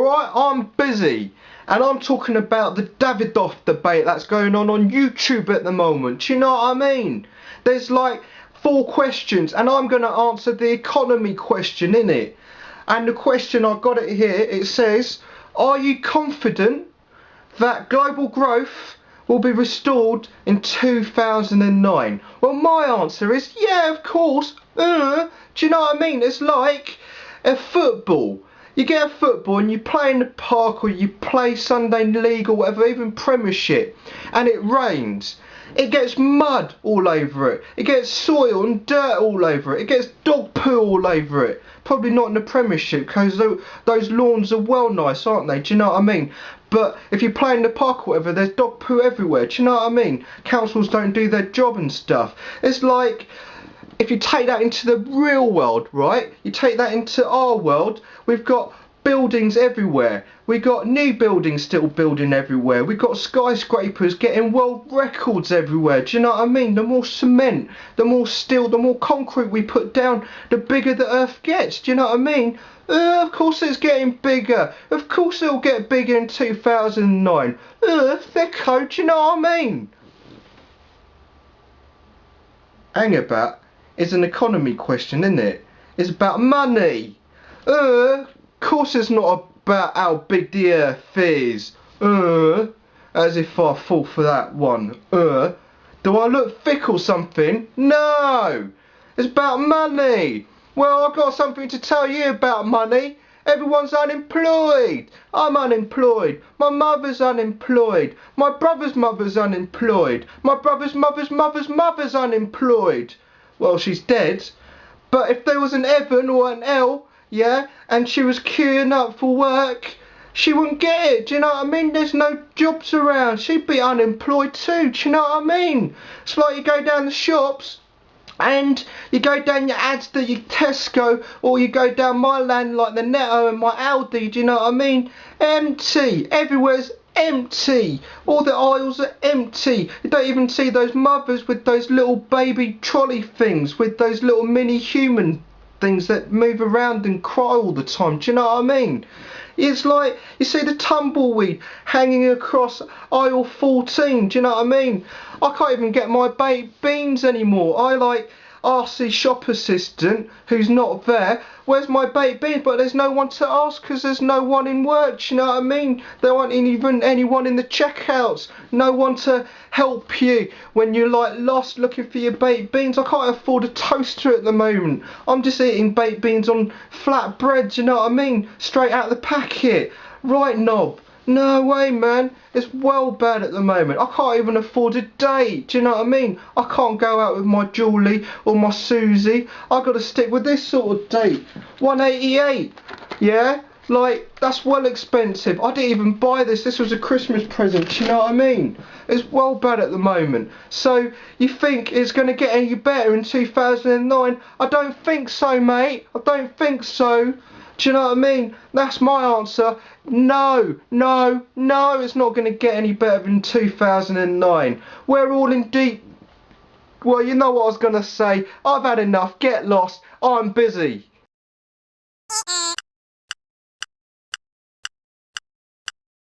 Alright, I'm busy. And I'm talking about the Davidoff debate that's going on YouTube at the moment. Do you know what I mean? There's like 4 questions and I'm going to answer the economy question, innit? And the question, I've got it here, it says, are you confident that global growth will be restored in 2009? Well, my answer is, yeah, of course. Do you know what I mean? It's like a football. You get a football and you play in the park, or you play Sunday League or whatever, even Premiership, and it rains. It gets mud all over it. It gets soil and dirt all over it. It gets dog poo all over it. Probably not in the Premiership, because those lawns are well nice, aren't they? Do you know what I mean? But if you play in the park or whatever, there's dog poo everywhere. Do you know what I mean? Councils don't do their job and stuff. It's like, if you take that into the real world, right? You take that into our world, we've got buildings everywhere. We've got new buildings still building everywhere. We've got skyscrapers getting world records everywhere. Do you know what I mean? The more cement, the more steel, the more concrete we put down, the bigger the earth gets. Do you know what I mean? Of course it's getting bigger. Of course it'll get bigger in 2009. Thicko, do you know what I mean? Hang about. It's an economy question, isn't it? It's about money. Of course it's not about how big the earth is. As if I fall for that one. Do I look thick or something? No! It's about money. Well, I've got something to tell you about money. Everyone's unemployed. I'm unemployed. My mother's unemployed. My brother's mother's unemployed. My brother's mother's unemployed. Well, she's dead. But if there was an Evan or an Elle, yeah, and she was queuing up for work, she wouldn't get it. Do you know what I mean? There's no jobs around. She'd be unemployed too. Do you know what I mean? It's like you go down the shops and you go down your Asda, your Tesco, or you go down my land like the Netto and my Aldi. Do you know what I mean? Empty. Everywhere's empty. All the aisles are empty. You don't even see those mothers with those little baby trolley things, with those little mini human things that move around and cry all the time. Do you know what I mean? It's like, you see the tumbleweed hanging across aisle 14. Do you know what I mean? I can't even get my baked beans anymore. I like ask the shop assistant, who's not there, where's my baked beans? But there's no one to ask because there's no one in work. Do you know what I mean? There aren't even anyone in the checkouts. No one to help you when you're like lost looking for your baked beans. I can't afford a toaster at the moment. I'm just eating baked beans on flat bread. Do you know what I mean? Straight out of the packet. Right, knob. No way, man. It's well bad at the moment. I can't even afford a date. Do you know what I mean? I can't go out with my Julie or my Susie. I got to stick with this sort of date. 188. Yeah? Like, that's well expensive. I didn't even buy this. This was a Christmas present. Do you know what I mean? It's well bad at the moment. So, you think it's going to get any better in 2009? I don't think so, mate. I don't think so. Do you know what I mean? That's my answer. No, it's not going to get any better than 2009. We're all in deep... Well, you know what I was going to say. I've had enough. Get lost. I'm busy.